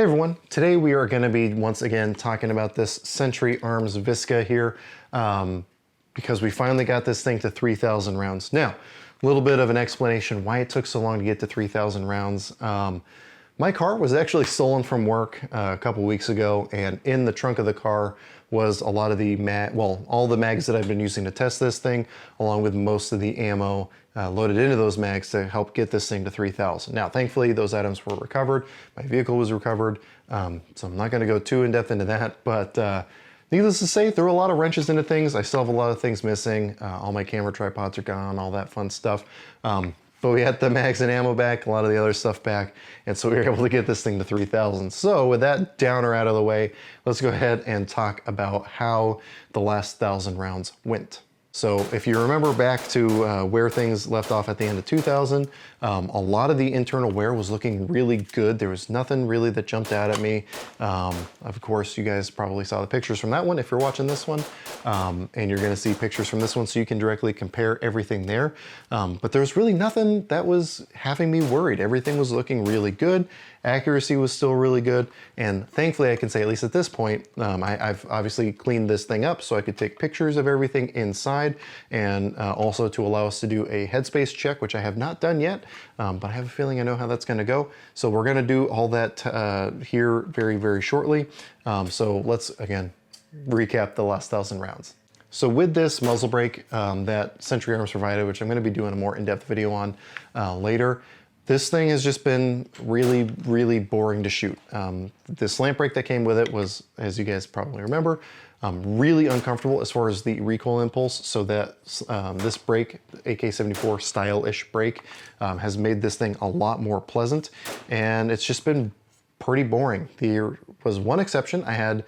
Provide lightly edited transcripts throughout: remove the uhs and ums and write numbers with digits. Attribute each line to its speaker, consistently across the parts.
Speaker 1: Hey everyone, today we are going to be once again talking about this Century Arms VSKA here because we finally got this thing to 3,000 rounds. Now, a little bit of an explanation why it took so long to get to 3,000 rounds. My car was actually stolen from work a couple weeks ago, and in the trunk of the car was a lot of the all the mags that I've been using to test this thing, along with most of the ammo loaded into those mags to help get this thing to 3,000. Now, thankfully, those items were recovered. My vehicle was recovered, so I'm not going to go too in-depth into that, but needless to say, threw a lot of wrenches into things. I still have a lot of things missing. All my camera tripods are gone, all that fun stuff. But we had the mags and ammo back, a lot of the other stuff back, and so we were able to get this thing to 3,000. So with that downer out of the way, let's go ahead and talk about how the last 1,000 rounds went. So if you remember back to where things left off at the end of 2000, a lot of the internal wear was looking really good. There was nothing really that jumped out at me. Of course, you guys probably saw the pictures from that one if you're watching this one, and you're gonna see pictures from this one so you can directly compare everything there. But there was really nothing that was having me worried. Everything was looking really good. Accuracy was still really good, and thankfully I can say, at least at this point, I've obviously cleaned this thing up so I could take pictures of everything inside, and also to allow us to do a headspace check, which I have not done yet, but I have a feeling I know how that's gonna go. So we're gonna do all that here very, very shortly. So let's, again, recap the last 1,000 rounds. So with this muzzle brake that Century Arms provided, which I'm gonna be doing a more in-depth video on later, this thing has just been really, really boring to shoot. The slant brake that came with it was, as you guys probably remember, really uncomfortable as far as the recoil impulse, so that this brake, AK-74 style-ish brake, has made this thing a lot more pleasant, and it's just been pretty boring. There was one exception. I had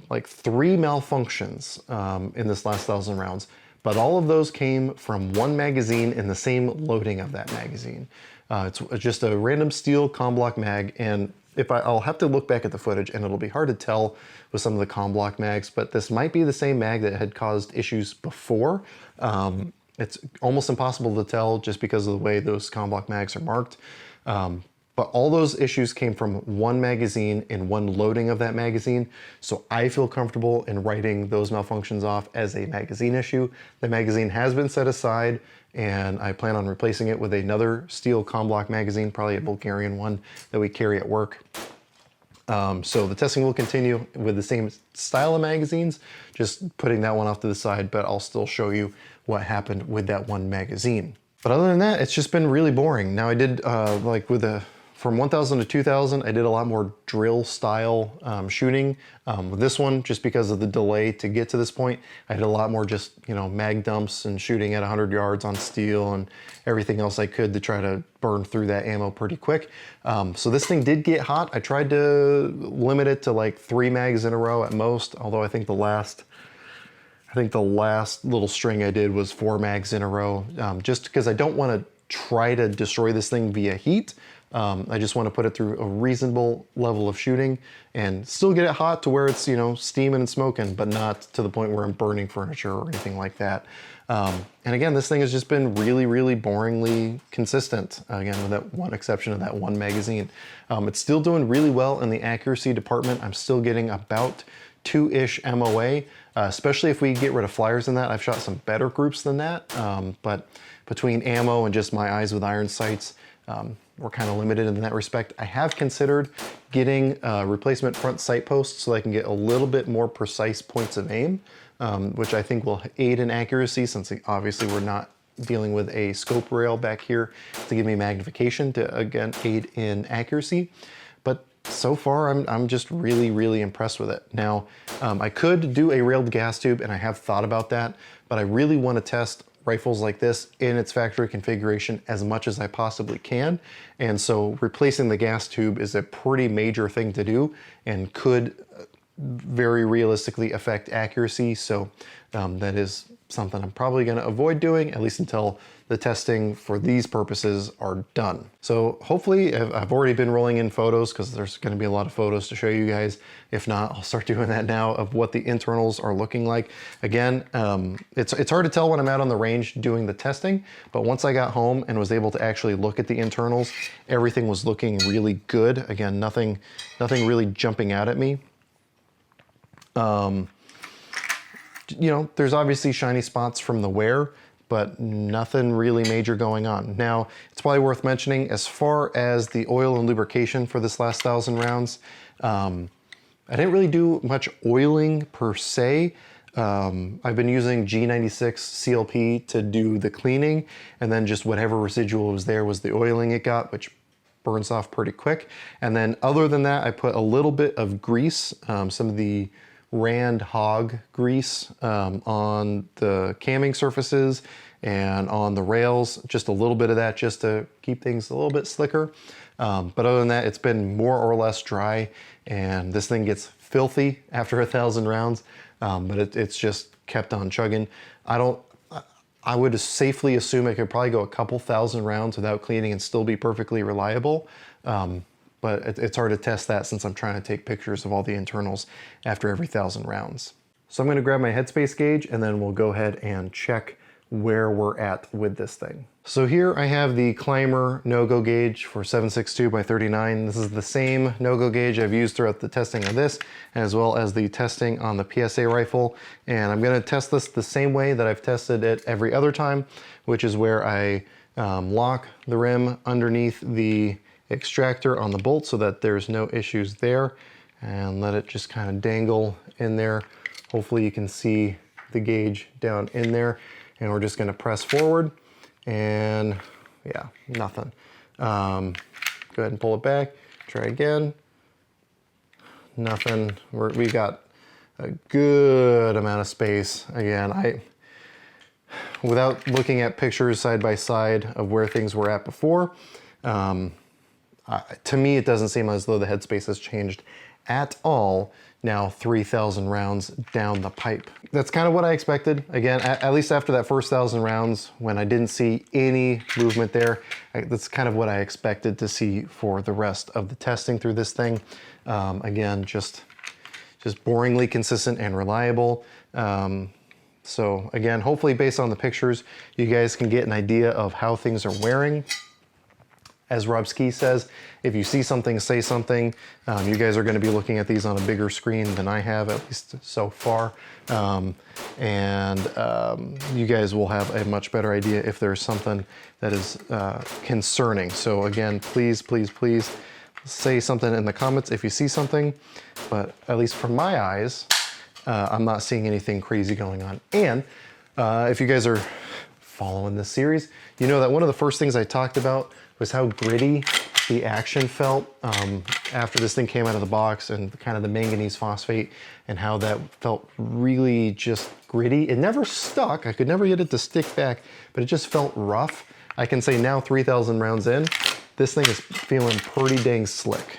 Speaker 1: like 3 malfunctions in this last 1,000 rounds, but all of those came from one magazine in the same loading of that magazine. It's just a random steel comm block mag, and I'll have to look back at the footage, and it'll be hard to tell with some of the comm block mags, but this might be the same mag that had caused issues before. It's almost impossible to tell just because of the way those comm block mags are marked. But all those issues came from one magazine in one loading of that magazine. So I feel comfortable in writing those malfunctions off as a magazine issue. The magazine has been set aside, and I plan on replacing it with another steel comm block magazine, probably a Bulgarian one that we carry at work. So the testing will continue with the same style of magazines, just putting that one off to the side, but I'll still show you what happened with that one magazine. But other than that, it's just been really boring. Now I did, from 1,000 to 2,000, I did a lot more drill style shooting. With this one, just because of the delay to get to this point, I did a lot more just, mag dumps and shooting at 100 yards on steel and everything else I could to try to burn through that ammo pretty quick. So this thing did get hot. I tried to limit it to like 3 mags in a row at most, although I think the last little string I did was 4 mags in a row, just because I don't want to try to destroy this thing via heat. I just want to put it through a reasonable level of shooting and still get it hot to where it's, steaming and smoking, but not to the point where I'm burning furniture or anything like that. And again, this thing has just been really, really boringly consistent, again, with that one exception of that one magazine. It's still doing really well in the accuracy department. I'm still getting about 2-ish MOA, especially if we get rid of flyers in that. I've shot some better groups than that, but between ammo and just my eyes with iron sights, we're kind of limited in that respect. I have considered getting replacement front sight posts so I can get a little bit more precise points of aim, which I think will aid in accuracy, since obviously we're not dealing with a scope rail back here to give me magnification to, again, aid in accuracy. But so far, I'm just really, really impressed with it. Now, I could do a railed gas tube, and I have thought about that, but I really want to test rifles like this in its factory configuration as much as I possibly can. And so replacing the gas tube is a pretty major thing to do and could very realistically affect accuracy. So that is something I'm probably going to avoid doing, at least until the testing for these purposes are done. So hopefully I've already been rolling in photos because there's going to be a lot of photos to show you guys. If not, I'll start doing that now of what the internals are looking like. Again, it's hard to tell when I'm out on the range doing the testing, but once I got home and was able to actually look at the internals, everything was looking really good. Again, nothing really jumping out at me. You know, there's obviously shiny spots from the wear, but nothing really major going on. Now, it's probably worth mentioning, as far as the oil and lubrication for this last 1,000 rounds, I didn't really do much oiling per se. I've been using G96 CLP to do the cleaning, and then just whatever residual was there was the oiling it got, which burns off pretty quick. And then other than that, I put a little bit of grease, some of the Rand Hog grease on the camming surfaces and on the rails, just a little bit of that just to keep things a little bit slicker. But other than that, it's been more or less dry, and this thing gets filthy after 1,000 rounds, but it's just kept on chugging. I would safely assume it could probably go a couple thousand rounds without cleaning and still be perfectly reliable. But it's hard to test that since I'm trying to take pictures of all the internals after every 1,000 rounds. So I'm going to grab my Headspace gauge and then we'll go ahead and check where we're at with this thing. So here I have the Climber no-go gauge for 7.62 by 39. This is the same no-go gauge I've used throughout the testing of this, as well as the testing on the PSA rifle. And I'm going to test this the same way that I've tested it every other time, which is where I lock the rim underneath the extractor on the bolt so that there's no issues there, and let it just kind of dangle in there. Hopefully you can see the gauge down in there, and we're just going to press forward, and yeah, nothing. Go ahead and pull it back, try again, nothing. We got a good amount of space. Again, without looking at pictures side by side of where things were at before, to me, it doesn't seem as though the headspace has changed at all now 3,000 rounds down the pipe. That's kind of what I expected. Again, at least after that first 1,000 rounds, when I didn't see any movement there, that's kind of what I expected to see for the rest of the testing through this thing. Again, just boringly consistent and reliable. So again, hopefully based on the pictures, you guys can get an idea of how things are wearing. As Rob Ski says, if you see something, say something. You guys are going to be looking at these on a bigger screen than I have, at least so far. You guys will have a much better idea if there's something that is concerning. So again, please, please, please say something in the comments if you see something. But at least from my eyes, I'm not seeing anything crazy going on. And if you guys are following this series, you know that one of the first things I talked about was how gritty the action felt after this thing came out of the box, and kind of the manganese phosphate, and how that felt really just gritty. It never stuck. I could never get it to stick back, but it just felt rough. I can say now 3,000 rounds in, this thing is feeling pretty dang slick.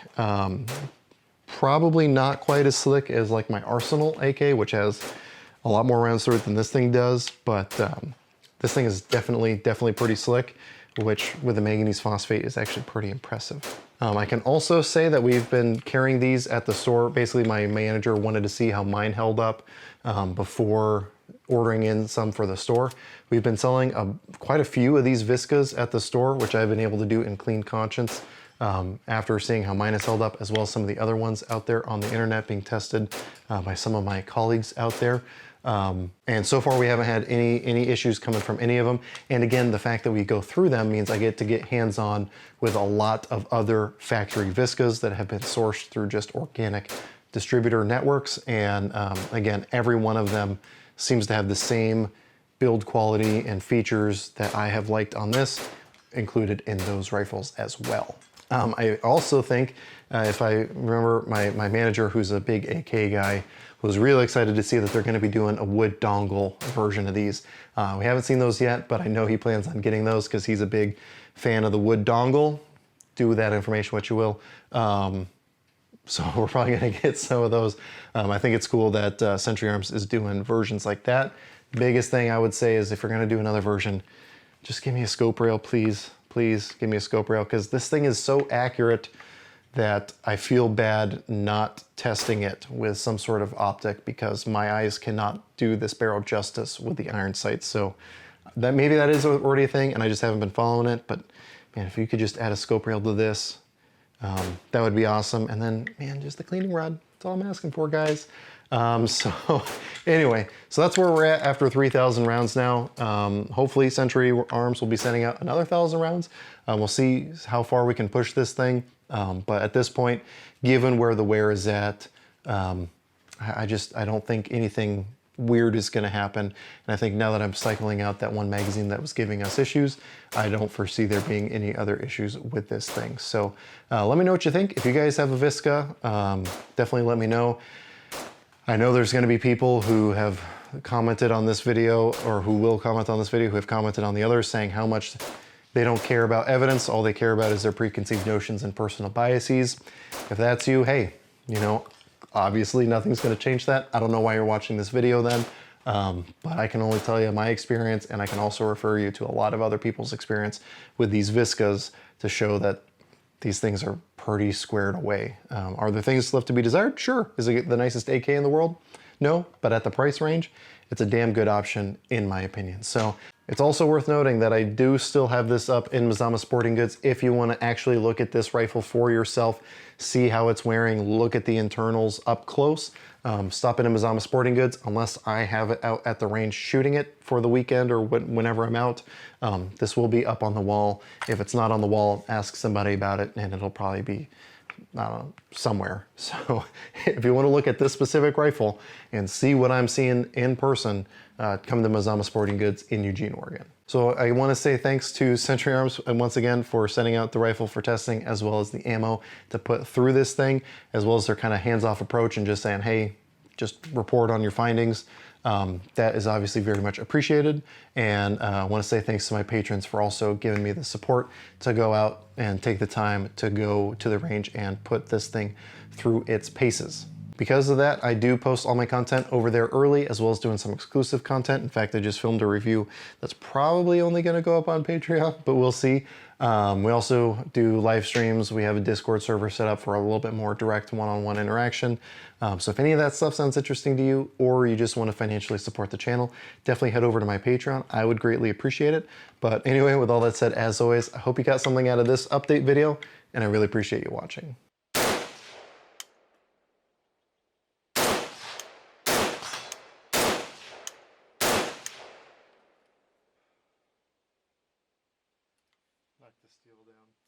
Speaker 1: Probably not quite as slick as like my Arsenal AK, which has a lot more rounds through it than this thing does, but this thing is definitely pretty slick, which with the manganese phosphate is actually pretty impressive. I can also say that we've been carrying these at the store. Basically, my manager wanted to see how mine held up before ordering in some for the store. We've been selling quite a few of these VSKAs at the store, which I've been able to do in clean conscience after seeing how mine has held up, as well as some of the other ones out there on the internet being tested by some of my colleagues out there. And so far we haven't had any issues coming from any of them. And again, the fact that we go through them means I get to get hands-on with a lot of other factory VSKAs that have been sourced through just organic distributor networks. And again, every one of them seems to have the same build quality and features that I have liked on this, included in those rifles as well. I also think, if I remember, my manager, who's a big AK guy, was really excited to see that they're going to be doing a wood dongle version of these. We haven't seen those yet, but I know he plans on getting those because he's a big fan of the wood dongle. Do with that information what you will. So we're probably going to get some of those. I think it's cool that Century Arms is doing versions like that. biggest thing I would say is if you're gonna do another version, just give me a scope rail, please. Please give me a scope rail, because this thing is so accurate that I feel bad not testing it with some sort of optic, because my eyes cannot do this barrel justice with the iron sights. So that maybe that is already a thing and I just haven't been following it, but man, if you could just add a scope rail to this, that would be awesome. And then, man, just the cleaning rod. That's all I'm asking for, guys. So anyway, so that's where we're at after 3,000 rounds now. Hopefully Century Arms will be sending out another 1,000 rounds. We'll see how far we can push this thing. But at this point, given where the wear is at, I don't think anything weird is going to happen. And I think now that I'm cycling out that one magazine that was giving us issues, I don't foresee there being any other issues with this thing. So let me know what you think. If you guys have a VSKA, definitely let me know. I know there's going to be people who have commented on this video, or who will comment on this video, who have commented on the others, saying how much they don't care about evidence. All they care about is their preconceived notions and personal biases. If that's you, hey, you know, obviously nothing's going to change that. I don't know why you're watching this video then, but I can only tell you my experience, and I can also refer you to a lot of other people's experience with these VSKAs to show that these things are pretty squared away. Are there things left to be desired? Sure. Is it the nicest AK in the world? No, but at the price range, it's a damn good option in my opinion. So it's also worth noting that I do still have this up in Mazama Sporting Goods. If you want to actually look at this rifle for yourself, see how it's wearing, look at the internals up close, stop in Mazama Sporting Goods. Unless I have it out at the range shooting it for the weekend or whenever I'm out, this will be up on the wall. If it's not on the wall, ask somebody about it, and it'll probably be, I don't know, somewhere. So if you want to look at this specific rifle and see what I'm seeing in person, come to Mazama Sporting Goods in Eugene, Oregon. So I want to say thanks to Century Arms once again for sending out the rifle for testing, as well as the ammo to put through this thing, as well as their kind of hands-off approach and just saying, hey, just report on your findings. That is obviously very much appreciated. And I want to say thanks to my patrons for also giving me the support to go out and take the time to go to the range and put this thing through its paces. Because of that, I do post all my content over there early, as well as doing some exclusive content. In fact, I just filmed a review that's probably only going to go up on Patreon, but we'll see. We also do live streams. We have a Discord server set up for a little bit more direct one-on-one interaction. So if any of that stuff sounds interesting to you, or you just want to financially support the channel, definitely head over to my Patreon. I would greatly appreciate it. But anyway, with all that said, as always, I hope you got something out of this update video, and I really appreciate you watching. Knock the steel down.